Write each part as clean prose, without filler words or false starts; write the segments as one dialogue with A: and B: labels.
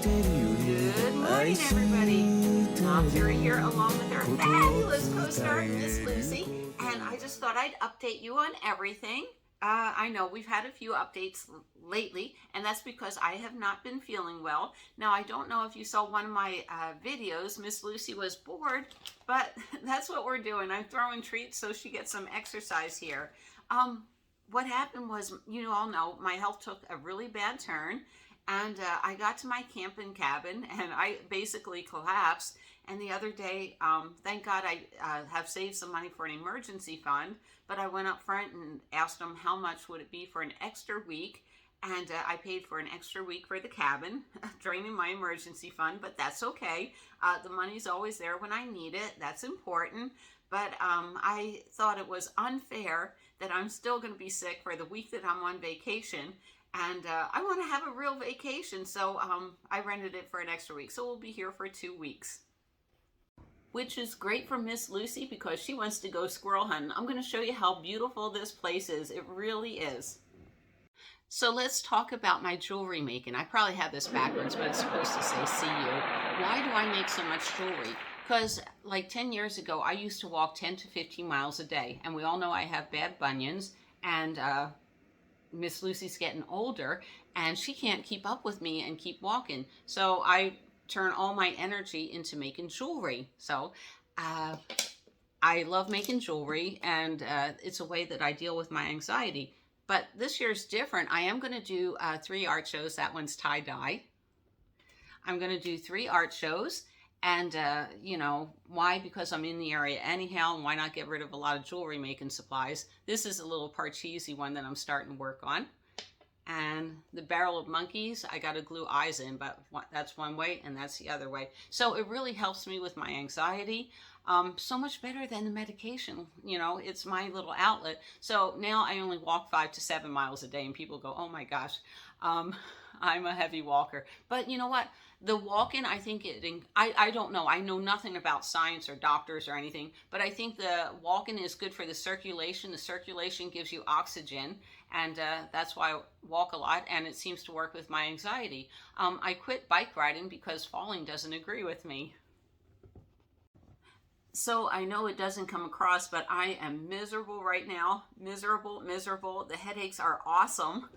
A: Good morning, everybody. Mom Jerry here, along with our fabulous co-star, Miss Lucy, and I just thought I'd update you on everything. I know we've had a few updates lately, and that's because I have not been feeling well. Now, I don't know if you saw one of my videos. Miss Lucy was bored, but that's what we're doing. I'm throwing treats so she gets some exercise here. What happened was, you all know, my health took a really bad turn, and I got to my camping cabin, and I basically collapsed. And the other day, thank God I have saved some money for an emergency fund, but I went up front and asked them how much would it be for an extra week, and I paid for an extra week for the cabin, draining my emergency fund, but that's okay. The money's always there when I need it. That's important. But I thought it was unfair that I'm still going to be sick for the week that I'm on vacation, and I want to have a real vacation, so I rented it for an extra week. So we'll be here for 2 weeks, which is great for Miss Lucy because she wants to go squirrel hunting. I'm going to show you how beautiful this place is. It really is. So let's talk about my jewelry making. I probably have this backwards, but it's supposed to say see you. Why do I make so much jewelry? Because like 10 years ago, I used to walk 10 to 15 miles a day. And we all know I have bad bunions. And Miss Lucy's getting older, and she can't keep up with me and keep walking. So I turn all my energy into making jewelry. So I love making jewelry, and it's a way that I deal with my anxiety. But this year's different. I am going to do 3 art shows. That one's tie-dye. I'm going to do 3 art shows. And, you know, why? Because I'm in the area anyhow, and why not get rid of a lot of jewelry making supplies? This is a little parcheesi one that I'm starting to work on. And the barrel of monkeys, I got to glue eyes in, but that's one way and that's the other way. So it really helps me with my anxiety. So much better than the medication. You know, it's my little outlet. So now I only walk 5 to 7 miles a day, and people go, oh my gosh, I'm a heavy walker. But you know what? The walking, I think I don't know. I know nothing about science or doctors or anything, but I think the walking is good for the circulation. The circulation gives you oxygen, and that's why I walk a lot, and it seems to work with my anxiety. I quit bike riding because falling doesn't agree with me. So I know it doesn't come across, but I am miserable right now. Miserable, miserable. The headaches are awesome.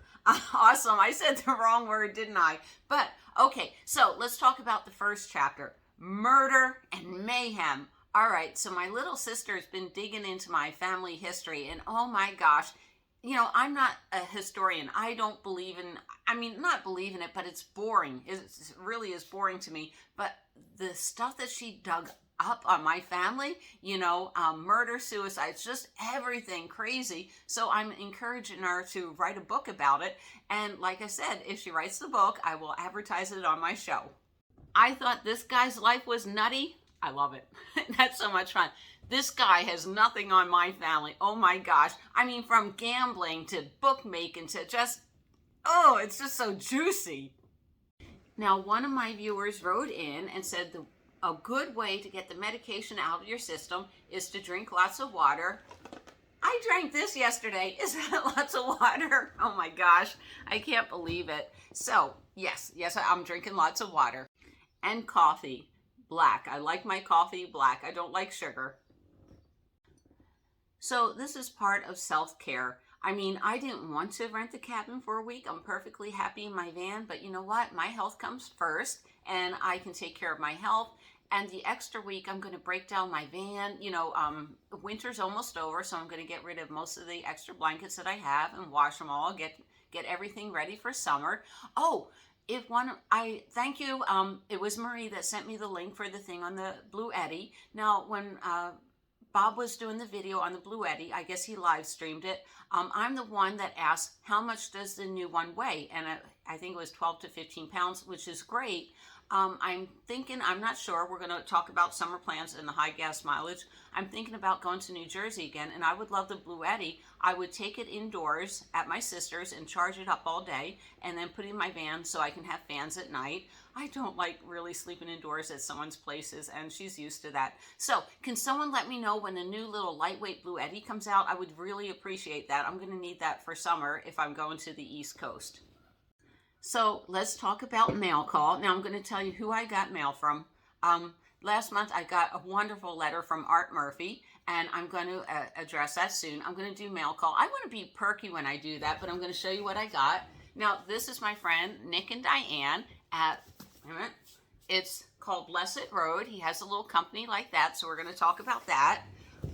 A: Awesome. I said the wrong word, didn't I? But okay, so let's talk about the first chapter, murder and mayhem. All right, so my little sister's been digging into my family history, and oh my gosh, you know, I'm not a historian. I don't believe in, I mean, not believe in it, but it's boring. It really is boring to me. But the stuff that she dug up on my family, you know, murder, suicides, just everything crazy. So I'm encouraging her to write a book about it. And like I said, if she writes the book, I will advertise it on my show. I thought this guy's life was nutty. I love it. That's so much fun. This guy has nothing on my family. Oh my gosh. I mean, from gambling to bookmaking to just, oh, it's just so juicy. Now, one of my viewers wrote in and said a good way to get the medication out of your system is to drink lots of water. I drank this yesterday. Is that lots of water? Oh my gosh, I can't believe it. So yes, I'm drinking lots of water. And coffee, black. I like my coffee black. I don't like sugar. So this is part of self-care. I mean, I didn't want to rent the cabin for a week. I'm perfectly happy in my van, but you know what? My health comes first, and I can take care of my health. And the extra week, I'm going to break down my van. You know, winter's almost over, so I'm going to get rid of most of the extra blankets that I have and wash them all, get everything ready for summer. Oh, I thank you. It was Marie that sent me the link for the thing on the Blue Eddy. Now, when Bob was doing the video on the Blue Eddy, I guess he live streamed it. I'm the one that asked, how much does the new one weigh? And I think it was 12 to 15 pounds, which is great. I'm thinking, I'm not sure, we're going to talk about summer plans and the high gas mileage. I'm thinking about going to New Jersey again, and I would love the Blue Eddy. I would take it indoors at my sister's and charge it up all day, and then put it in my van so I can have fans at night. I don't like really sleeping indoors at someone's places, and she's used to that. So can someone let me know when a new little lightweight Blue Eddy comes out? I would really appreciate that. I'm going to need that for summer if I'm going to the East Coast. So let's talk about mail call. Now I'm going to tell you who I got mail from. Last month I got a wonderful letter from Art Murphy, and I'm going to address that soon. I'm going to do mail call. I want to be perky when I do that, but I'm going to show you what I got. Now this is my friend Nick and Diane at, it's called Blessed Road. He has a little company like that, so we're going to talk about that.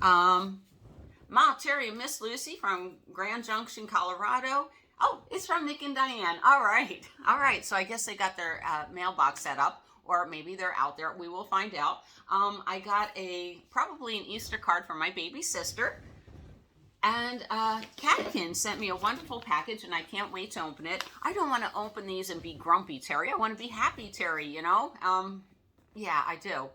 A: Ma, Terry, and Miss Lucy from Grand Junction, Colorado. Oh, it's from Nick and Diane. All right. So I guess they got their mailbox set up, or maybe they're out there. We will find out. I got probably an Easter card from my baby sister. And Catkin sent me a wonderful package, and I can't wait to open it. I don't want to open these and be grumpy, Terry. I want to be happy, Terry, you know? Yeah, I do.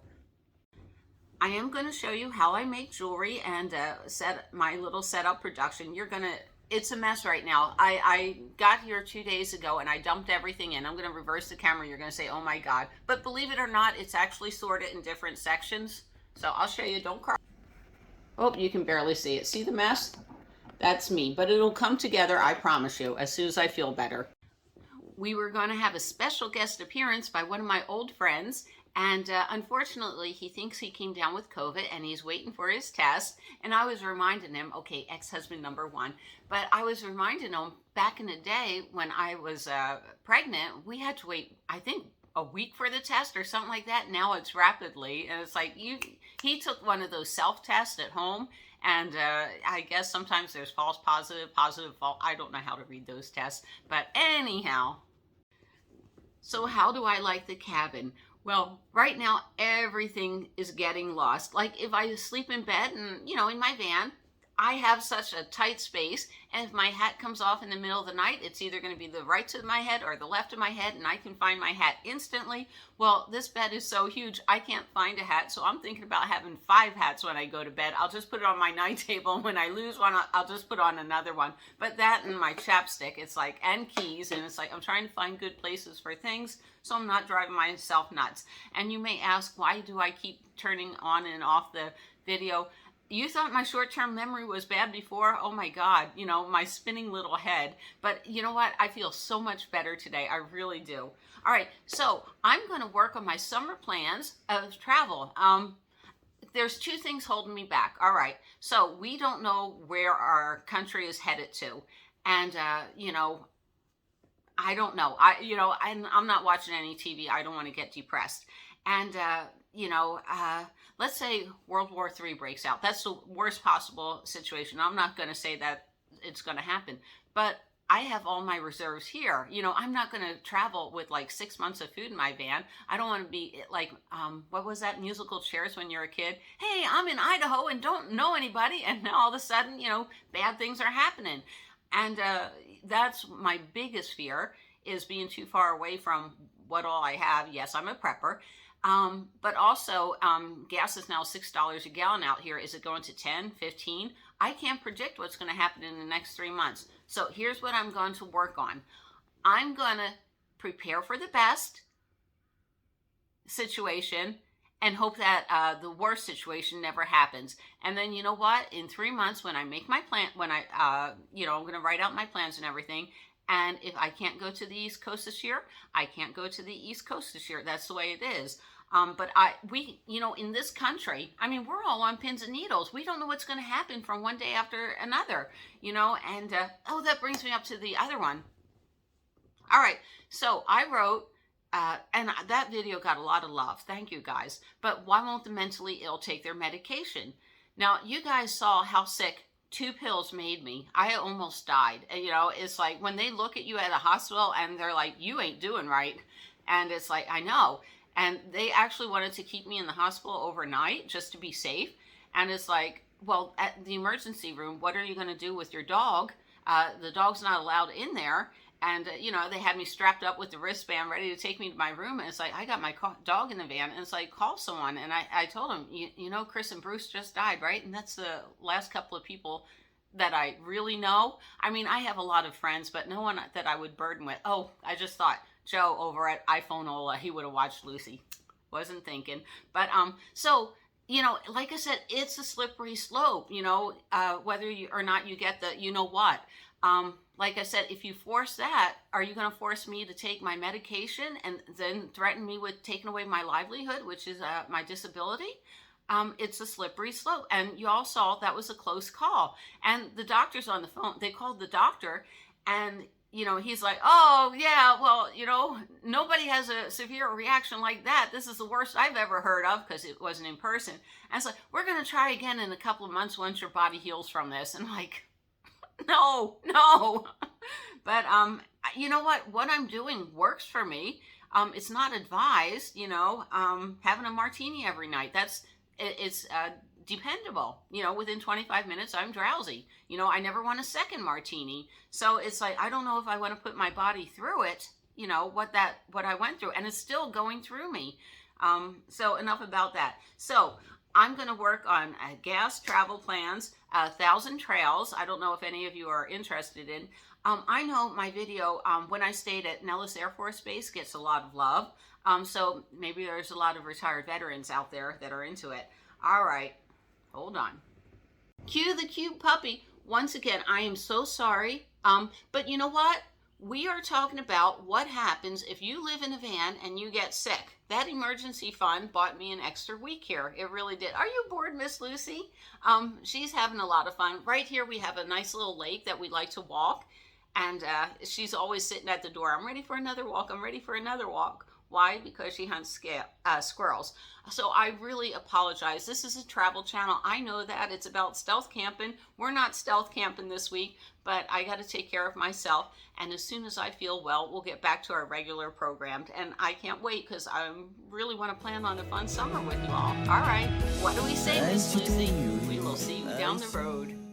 A: I am going to show you how I make jewelry and set my little setup production. It's a mess right now. I got here 2 days ago and I dumped everything in. I'm going to reverse the camera. You're going to say, oh my God. But believe it or not, it's actually sorted in different sections. So I'll show you. Don't cry. Oh, you can barely see it. See the mess? That's me. But it'll come together, I promise you, as soon as I feel better. We were going to have a special guest appearance by one of my old friends. And unfortunately, he thinks he came down with COVID and he's waiting for his test. And I was reminding him, okay, ex-husband number one, but I was reminding him back in the day when I was pregnant, we had to wait, I think, a week for the test or something like that. Now it's rapidly. And it's like, he took one of those self-tests at home. And I guess sometimes there's false positive, positive, false. I don't know how to read those tests. But anyhow, so how do I like the cabin? Well, right now, everything is getting lost. Like if I sleep in bed and, in my van, I have such a tight space. And if my hat comes off in the middle of the night, it's either going to be the right side of my head or the left of my head, and I can find my hat instantly. Well, this bed is so huge, I can't find a hat. So I'm thinking about having 5 hats when I go to bed. I'll just put it on my night table. And when I lose one, I'll just put on another one. But that and my chapstick, it's like, and keys. And it's like, I'm trying to find good places for things, so I'm not driving myself nuts. And you may ask, why do I keep turning on and off the video? You thought my short-term memory was bad before? Oh my God, my spinning little head. But you know what? I feel so much better today. I really do. All right, so I'm going to work on my summer plans of travel. There's 2 things holding me back. All right, so we don't know where our country is headed to. And, I don't know. I'm not watching any TV. I don't want to get depressed. And, let's say World War III breaks out. That's the worst possible situation. I'm not going to say that it's going to happen, but I have all my reserves here. I'm not going to travel with like 6 months of food in my van. I don't want to be like, what was that musical Chairs when you're a kid? Hey, I'm in Idaho and don't know anybody. And now all of a sudden, bad things are happening. And that's my biggest fear, is being too far away from what all I have. Yes, I'm a prepper. But also, gas is now $6 a gallon out here. Is it going to 10, 15? I can't predict what's going to happen in the next 3 months. So here's what I'm going to work on. I'm going to prepare for the best situation and hope that the worst situation never happens. And then, you know what? In 3 months, when I make my plan, I'm going to write out my plans and everything. And if I can't go to the East Coast this year, I can't go to the East Coast this year. That's the way it is. But we, in this country, we're all on pins and needles. We don't know what's going to happen from one day after another, and, that brings me up to the other one. All right. So I wrote, and that video got a lot of love. Thank you guys. But why won't the mentally ill take their medication? Now, you guys saw how sick 2 pills made me. I almost died. It's like when they look at you at a hospital and they're like, you ain't doing right. And it's like, I know. And they actually wanted to keep me in the hospital overnight just to be safe. And it's like, well, at the emergency room, what are you going to do with your dog? The dog's not allowed in there. And, they had me strapped up with the wristband ready to take me to my room. And it's like, I got my dog in the van. And it's like, call someone. And I told him, Chris and Bruce just died, right? And that's the last couple of people that I really know. I have a lot of friends, but no one that I would burden with. Oh, I just thought Joe over at iPhoneola, he would have watched Lucy. Wasn't thinking. But, so, like I said, it's a slippery slope, whether you or not you get the, like I said, if you force that, are you going to force me to take my medication and then threaten me with taking away my livelihood, which is my disability? It's a slippery slope. And you all saw that was a close call. And the doctor's on the phone. They called the doctor, and he's like, oh, yeah, well, nobody has a severe reaction like that. This is the worst I've ever heard of, because it wasn't in person. And it's like, we're going to try again in a couple of months once your body heals from this. And like, no. But you know what I'm doing works for me. It's not advised, having a martini every night. It's dependable. Within 25 minutes, I'm drowsy. I never want a second martini. So it's like, I don't know if I want to put my body through it, what I went through, and it's still going through me. So enough about that. So I'm going to work on gas travel plans, 1,000 trails. I don't know if any of you are interested in. I know my video when I stayed at Nellis Air Force Base gets a lot of love. So maybe there's a lot of retired veterans out there that are into it. All right, hold on. Cue the cute puppy. Once again, I am so sorry. But you know what? We are talking about what happens if you live in a van and you get sick. That emergency fund bought me an extra week here. It really did. Are you bored, Miss Lucy? She's having a lot of fun. Right here we have a nice little lake that we like to walk. And she's always sitting at the door. I'm ready for another walk. I'm ready for another walk. Why? Because she hunts squirrels. So I really apologize. This is a travel channel. I know that. It's about stealth camping. We're not stealth camping this week, but I got to take care of myself. And as soon as I feel well, we'll get back to our regular program. And I can't wait, because I really want to plan on a fun summer with you all. All right. What do we say, Miss Lucy? We will see you down the road.